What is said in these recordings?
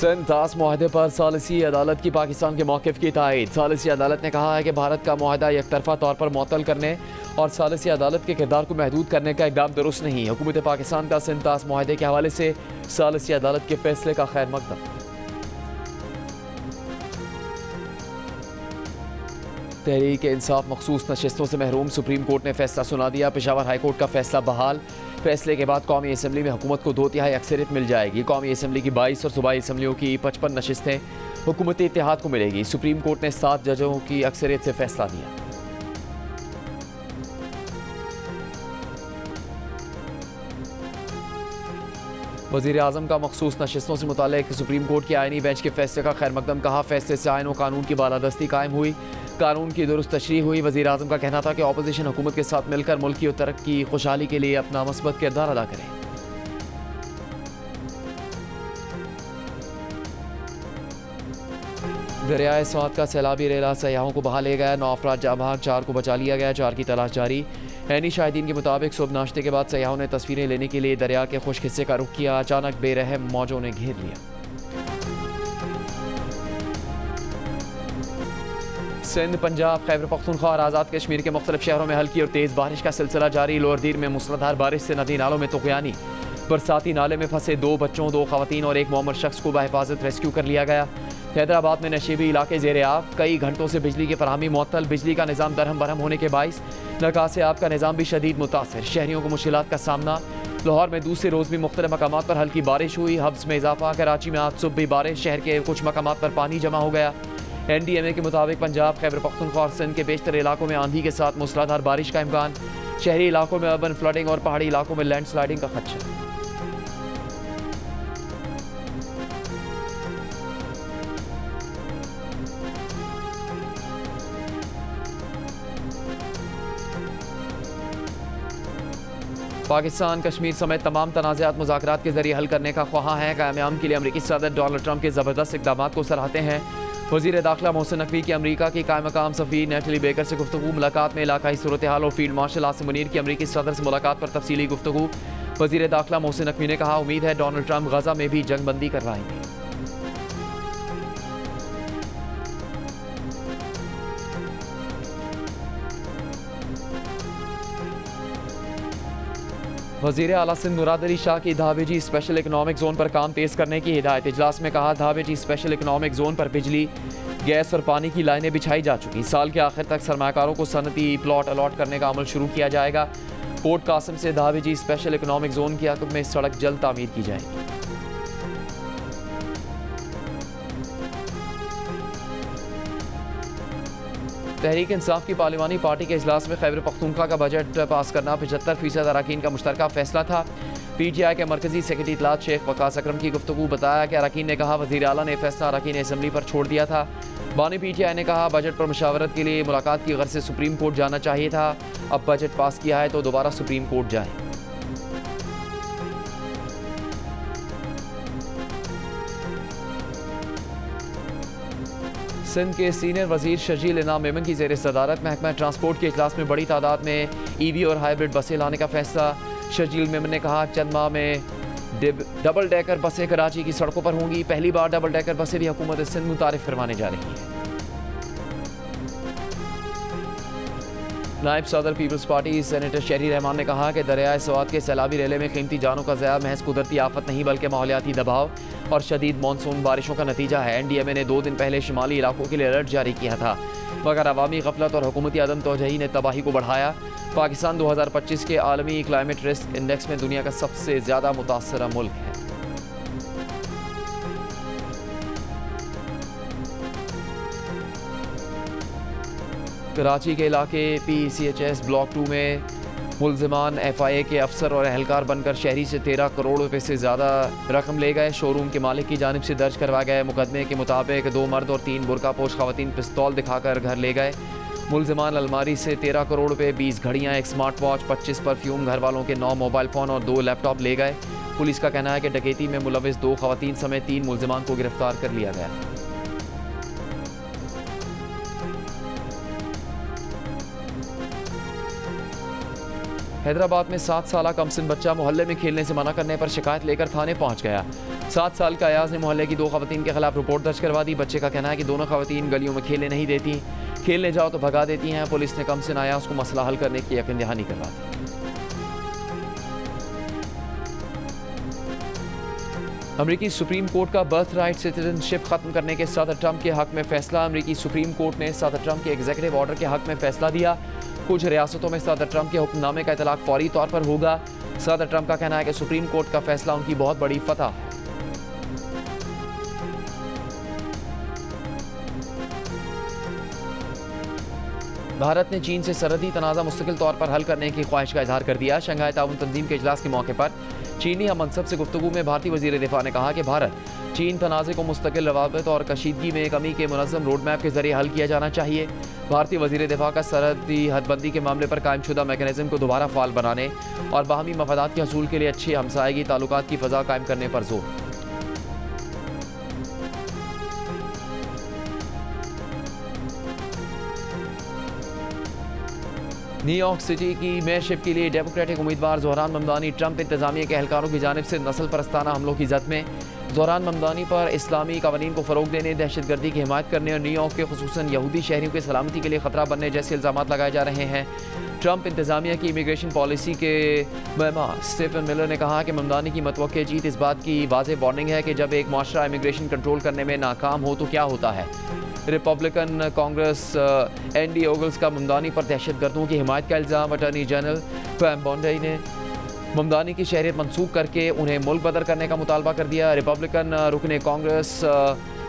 सिंध ताश मुआहदे पर सालिसी अदालत की पाकिस्तान के मौक़िफ़ की तायीद। सालिसी अदालत ने कहा है कि भारत का मुआहदा एकतरफा तौर पर मुअत्तल करने और सालिसी अदालत के किरदार को महदूद करने का इक़दाम दुरुस्त नहीं। हुकूमत पाकिस्तान का सिंध ताश मुआहदे के हवाले से सालिसी अदालत के फैसले का खैर मकदम। तहरीक इंसाफ मखसूस नशिस्तों से महरूम, सुप्रीम कोर्ट ने फैसला सुना दिया। पेशावर हाई कोर्ट का फैसला बहाल। फैसले के बाद कौमी असम्बली में हुकूमत को 2/3 अक्सरियत मिल जाएगी। कौमी असम्बली की 22 और सूबाई असम्बलियों की 55 नशिस्तें हुकूमती इत्तेहाद को मिलेगी। सुप्रीम कोर्ट ने 7 जजों की अक्सरियत से फैसला दिया। वज़ीर आज़म का मखसूस नशिस्तों से मुताल्लिक़ सुप्रीम कोर्ट के आइनी बेंच के फैसले का खैर मकदम। कहा, फैसले से आइन और कानून की बालादस्ती कायम हुई, कानून की दुरुस्त तशरीह हुई। वज़ीर आज़म का कहना था कि अपोजिशन हुकूमत के साथ मिलकर मुल्क की तरक्की खुशहाली के लिए अपना मस्बत किरदार अदा करे। दरियाए स्वात का सैलाबी रेला सयाहों को बहा ले गया। 9 अफराद जाँ बहक, 4 को बचा लिया गया। 4 की तलाश जारी। ऐनी शाहिदीन के मुताबिक सुबह नाश्ते के बाद सयाहों ने तस्वीरें लेने के लिए दरिया के खुश्क हिस्से का रुख किया। अचानक बेरहम मौजों ने घेर लिया। सिंध, पंजाब, खैबर पख्तूनख्वा और आज़ाद कश्मीर के मुख्तलिफ शहरों में हल्की और तेज़ बारिश का सिलसिला जारी। लोअर दीर में मूसलाधार बारिश से नदी नालों में तुग़यानी। बरसाती नाले में फंसे 2 बच्चों, 2 ख़वातीन और 1 मौमर शख्स को बहिफाजत रेस्क्यू कर लिया गया। हैदराबाद में नशीबी इलाके ज़ेरे आब, कई घंटों से बिजली की फरहमी मुअत्तल। बिजली का निज़ाम दरहम बरहम होने के बाइस नकासे आब का निज़ाम भी शदीद मुतासर। शहरियों को मुश्किलात का सामना। लाहौर में दूसरे रोज़ भी मुख्तलिफ मकामात पर हल्की बारिश हुई। हब्स में इजाफा। कराची में आज सुबह भी बारिश। शहर के कुछ मकामात पर पानी जमा हो गया। NDMA के मुताबिक पंजाब, खैबर पख्तूनख्वा और सिंध के बेशतर इलाकों में आंधी के साथ मूसलाधार बारिश का इम्कान। शहरी इलाकों में अर्बन फ्लडिंग और पहाड़ी इलाकों में लैंडस्लाइडिंग का खदशा। पाकिस्तान कश्मीर समेत तमाम तनाज़ात मुज़ाकरात के जरिए हल करने का ख्वाह है। क़याम के लिए अमरीकी सदर डोनाल्ड ट्रंप के ज़बरदस्त इक़दाम को सराहते हैं। वज़ीर दाखिला मोहसिन नकवी की अमरीका की कायम मकाम सफ़ीर नेटली बेकर से गुफ्तगू। मुलाकात में इलाकाई सूरत हाल और फील्ड मार्शल आसिम मुनीर की अमरीकी सदर से मुलाकात पर तफसीली गुफ्तगू। वज़ीर दाखिला मोहसिन नकवी ने कहा, उम्मीद है डोनाल्ड ट्रंप गज़ा में भी जंगबंदी करवाएंगे। वज़ीर आला सिंध मुराद अली शाह की धाबेजी स्पेशल इकनॉमिक जोन पर काम तेज़ करने की हिदायत। इजलास में कहा, धाबेजी स्पेशल इकनॉमिक जोन पर बिजली, गैस और पानी की लाइनें बिछाई जा चुकी। साल के आखिर तक सरमाकारों को सनती प्लॉट अलॉट करने का अमल शुरू किया जाएगा। पोर्ट कासिम से धाबेजी स्पेशल इकनॉमिक जोन की हक़ में सड़क जल्द तामीर की जाएगी। तहरीक इंसाफ की पार्लिमानी पार्टी के इजलास में खैबर पख्तूनख्वा का बजट पास करना 75% अरकान का मुश्तरका फैसला था। PTI के मरकजी सेक्रेटरी इत्तलात शेख वकास अकरम की गुफ्तगू। बताया कि अरकान ने कहा, वज़ीर आला ने फैसला अरकान असम्बली पर छोड़ दिया था। बानी PTI ने कहा, बजट पर मुशावरत के लिए मुलाकात की गर्ज से सुप्रीम कोर्ट जाना चाहिए था। अब बजट पास किया है तो दोबारा सुप्रीम कोर्ट जाए। सिंध के सीनियर वजीर शर्जील इनाम मेमन की ज़ेर सदारत महकमा ट्रांसपोर्ट के इजलास में बड़ी तादाद में EV और हाइब्रिड बसें लाने का फैसला। शर्जील मेमन ने कहा, चंद माह में डबल डेकर बसें कराची की सड़कों पर होंगी। पहली बार डबल डेकर बसें भी हुकूमत सिंध मुतारिफ करवाने जा रही है। नायब सदर पीपल्स पार्टी सेनेटर शहरी रहमान ने कहा कि दरियाए स्वात के सैलाबी रेले में कीमती जानों का ज़या महज कुदरती आफत नहीं बल्कि माहौलियाती दबाव और शदीद मानसून बारिशों का नतीजा है। NDMA ने 2 दिन पहले शुमाली इलाकों के लिए अलर्ट जारी किया था, मगर अवामी गफलत और हुकूमती अदम तोजही ने तबाही को बढ़ाया। पाकिस्तान 2025 के आलमी क्लाइमेट रिस्क इंडेक्स में दुनिया का सबसे ज़्यादा मुतासरा मुल्क है। कराची के इलाके PCHS ब्लॉक 2 में मुल्ज़िमान FIA के अफसर और एहलकार बनकर शहरी से 13 करोड़ रुपए से ज़्यादा रकम ले गए। शोरूम के मालिक की जानिब से दर्ज करवा गए मुकदमे के मुताबिक 2 मर्द और 3 बुरका पोश खवातीन पिस्तौल दिखाकर घर ले गए। मुल्ज़िमान अलमारी से 13 करोड़ रुपए, 20 घड़ियाँ, एक स्मार्ट वॉच, 25 परफ्यूम, घर वालों के 9 मोबाइल फ़ोन और 2 लैपटॉप ले गए। पुलिस का कहना है कि डकैती में मुलविस 2 खवातीन समेत 3 मुल्ज़िमान को गिरफ्तार कर लिया गया। हैदराबाद में 7 साल कमसिन बच्चा मोहल्ले में खेलने से मना करने पर शिकायत लेकर थाने पहुंच गया। 7 साल का अयाज ने मोहल्ले की 2 खवातीन के खिलाफ रिपोर्ट दर्ज करवा दी। बच्चे का कहना है कि दोनों खवातीन गलियों में खेलने नहीं देती, खेलने जाओ तो भगा देती हैं। पुलिस ने कमसिन अयाज को मसला हल करने की यकीन दहानी करवा दी। अमरीकी सुप्रीम कोर्ट का बर्थ राइट सिटीजनशिप खत्म करने के सदर ट्रंप के हक में फैसला। अमरीकी सुप्रीम कोर्ट ने सदर ट्रंप के एग्जीक्यूटिव ऑर्डर के हक में फैसला दिया। कुछ रियासतों में सदर ट्रंप के हुक्मनामे का इतलाक फौरी तौर पर होगा। सदर ट्रंप का कहना है कि सुप्रीम कोर्ट का फैसला उनकी बहुत बड़ी फतह है। भारत ने चीन से सरहदी तनाज़ा मुस्तकिल तौर पर हल करने की ख्वाहिश का इजहार कर दिया। शंघाई ताउन तंजीम के इजलास के मौके पर चीनी हम मनसब से गुफ्तगू में भारतीय वज़ीर दिफा ने कहा कि भारत चीन तनाज़े को मुस्तकिल रवाबित और कशीदगी में कमी के मुनज़्ज़म रोड मैप के जरिए हल किया जाना चाहिए। भारतीय वज़ीर दिफा का सरहदी हदबंदी के मामले पर कायम शुदा मैकेनिज़्म को दोबारा फ़ाल बनाने और बाहमी मफादात के हसूल के लिए अच्छी हमसायगी ताल्लुकात की फ़ज़ा कायम करने पर जोर। न्यूयॉर्क सिटी की मेयरशिप के लिए डेमोक्रेटिक उम्मीदवार ज़ोहरान ममदानी ट्रंप इंतजामिया के एहलकारों की जानिब से नस्ल परस्ताना हमलों की जद में। ज़ोहरान ममदानी पर इस्लामी कवानीन को फ़रोग देने, दहशतगर्दी की हिमायत करने और न्यूयॉर्क के खुसूसन यहूदी शहरियों की सलामती के लिए ख़तरा बनने जैसे इल्ज़ामात लगाए जा रहे हैं। ट्रंप इंतजामिया की इमिग्रेशन पॉलिसी के महमा स्टीफन मिलर ने कहा कि ममदानी की मतवक्के जीत इस बात की वाज़ेह वार्निंग है कि जब एक माशरा इमिग्रेशन कंट्रोल करने में नाकाम हो तो क्या होता है। रिपब्लिकन कांग्रेस एंडी ओगल्स का ममदानी पर दहशतगर्दों की हिमायत का इल्ज़ाम। अटॉर्नी जनरल पैम बॉन्डी ने ममदानी की शहरियत मनसूख करके उन्हें मुल्क बदर करने का मुतालबा कर दिया। रिपब्लिकन रुकने कांग्रेस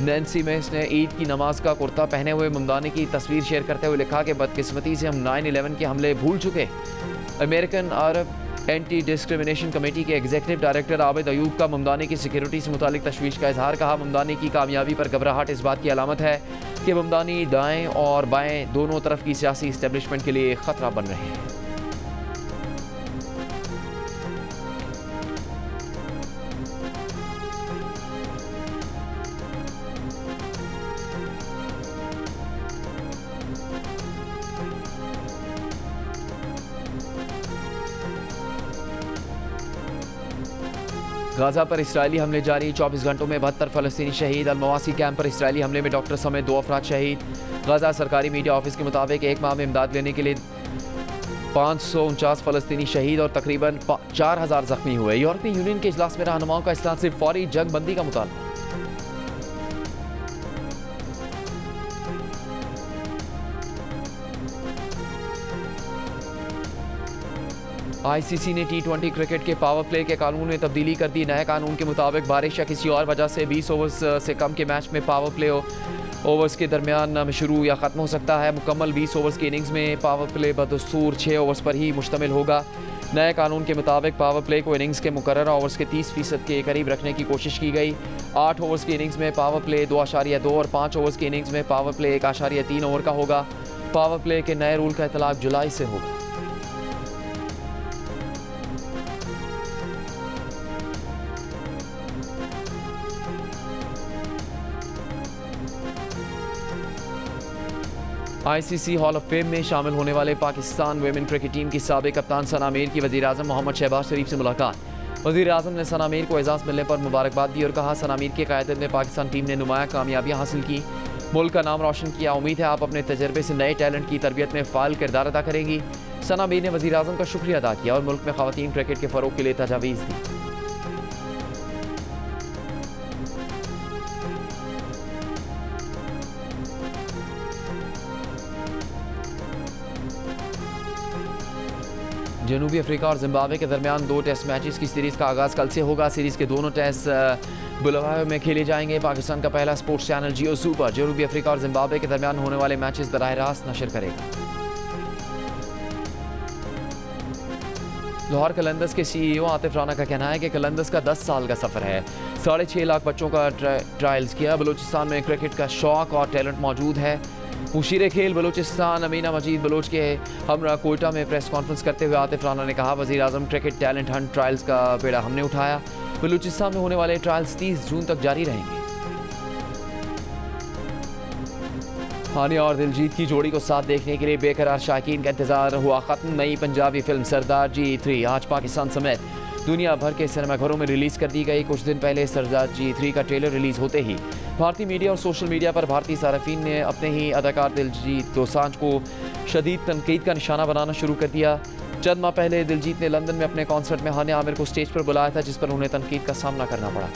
नैन्सी मेस ने ईद की नमाज का कुर्ता पहने हुए ममदानी की तस्वीर शेयर करते हुए लिखा कि बदकिस्मती से हम 9/11 के हमले भूल चुके। अमेरिकन अरब एंटी डिस्क्रिमिनेशन कमेटी के एग्जीक्यूटिव डायरेक्टर आबिद अयूब का ममदानी की सिक्योरिटी से मुतालिक तशवीश का इजहार। कहा, ममदानी की कामयाबी पर घबराहट इस बात की अलामत है कि ममदानी दाएं और बाएं दोनों तरफ की सियासी इस्टेब्लिशमेंट के लिए खतरा बन रहे हैं। गाजा पर इसराइली हमले जारी। 24 घंटों में 72 फ़लस्तीनी शहीद। अल-मवासी कैंप पर इसराइली हमले में डॉक्टर समेत 2 अफराद शहीद। गाजा सरकारी मीडिया ऑफिस के मुताबिक एक माह में इमदाद लेने के लिए 549 फ़लस्तीनी शहीद और तकरीबन 4000 जख्मी हुए। यूरोपीय यूनियन के इजलास में रहनुमाओं का इस्लाह से फौरी जंग बंदी का मुतालबा। ICC ने T20 क्रिकेट के पावर प्ले के कानून में तब्दीली कर दी। नए कानून के मुताबिक बारिश या किसी और वजह से 20 ओवर्स से कम के मैच में पावर प्ले ओवर्स के दरमियान शुरू या ख़त्म हो सकता है। मुकम्मल 20 ओवर्स की इनिंग्स में पावर प्ले बदस्तूर 6 ओवर्स पर ही मुश्तमिल होगा। नए कानून के मुताबिक पावर प्ले को इनिंग्स के मुकर्रर ओवर्स के 30% के करीब रखने की कोशिश की गई। 8 ओवर्स की इनिंग्स में पावर प्ले 2.2 और 5 ओवर्स की इनिंग्स में पावर प्ले 1.3 ओवर का होगा। पावर प्ले के नए रूल का इतलाक जुलाई से होगा। ICC हॉल ऑफ फेम में शामिल होने वाले पाकिस्तान वेमेन क्रिकेट टीम की साबिक कप्तान सना मीर की वज़ीर आज़म मोहम्मद शहबाज शरीफ से मुलाकात। वज़ीर आज़म ने सना मीर को एजाज़ मिलने पर मुबारकबाद दी और कहा, सना मीर की क़यादत में पाकिस्तान टीम ने नुमाया कामयाबियाँ हासिल की, मुल्क का नाम रोशन किया। उम्मीद है आप अपने तजर्बे से नए टैलेंट की तरबियत में फ़ाल किरदार अदा करेंगी। सना मीर ने वज़ीर आज़म का शुक्रिया अदा किया और मुल्क में ख़वातीन क्रिकेट के फ़रोग़ के लिए तजावीज़ दी। जनूबी अफ्रीका और जिम्बाब्वे के दरमियान 2 टेस्ट मैचेस की सीरीज़ का आगाज़ कल से होगा। सीरीज़ के दोनों टेस्ट बुलवायो में खेले जाएंगे। पाकिस्तान का पहला स्पोर्ट्स चैनल जियो सुपर जनूबी अफ्रीका और जिम्बाब्वे के दरमियान होने वाले मैचेस बराह रास्त नशर करेगा। लाहौर कलंदर्स के CEO आतिफ राना का कहना है कि कलंदर्स का 10 साल का सफ़र है। 6.5 लाख बच्चों का ट्रायल्स किया। बलूचिस्तान में क्रिकेट का शौक और टैलेंट मौजूद है। मुशीर खेल बलूचिस्तान अमीना मजीद बलोच के हमरा कोयटा में प्रेस कॉन्फ्रेंस करते हुए आतिफ राना ने कहा, वज़ीर आज़म क्रिकेट टैलेंट हंट ट्रायल्स का बेड़ा हमने उठाया। बलूचिस्तान में होने वाले ट्रायल्स 30 जून तक जारी रहेंगे। हानिया और दिलजीत की जोड़ी को साथ देखने के लिए बेकरार शायकीन का इंतजार हुआ खत्म। नई पंजाबी फिल्म सरदार जी 3 आज पाकिस्तान समेत दुनिया भर के सिनेमाघरों में रिलीज कर दी गई। कुछ दिन पहले सरदार जी 3 का ट्रेलर रिलीज होते ही भारतीय मीडिया और सोशल मीडिया पर भारतीय सार्फिन ने अपने ही अदाकार दिलजीत दोसांझ को शदीद तनकीद का निशाना बनाना शुरू कर दिया। चंद माह पहले दिलजीत ने लंदन में अपने कॉन्सर्ट में हानिया आमिर को स्टेज पर बुलाया था, जिस पर उन्हें तनकीद का सामना करना पड़ा।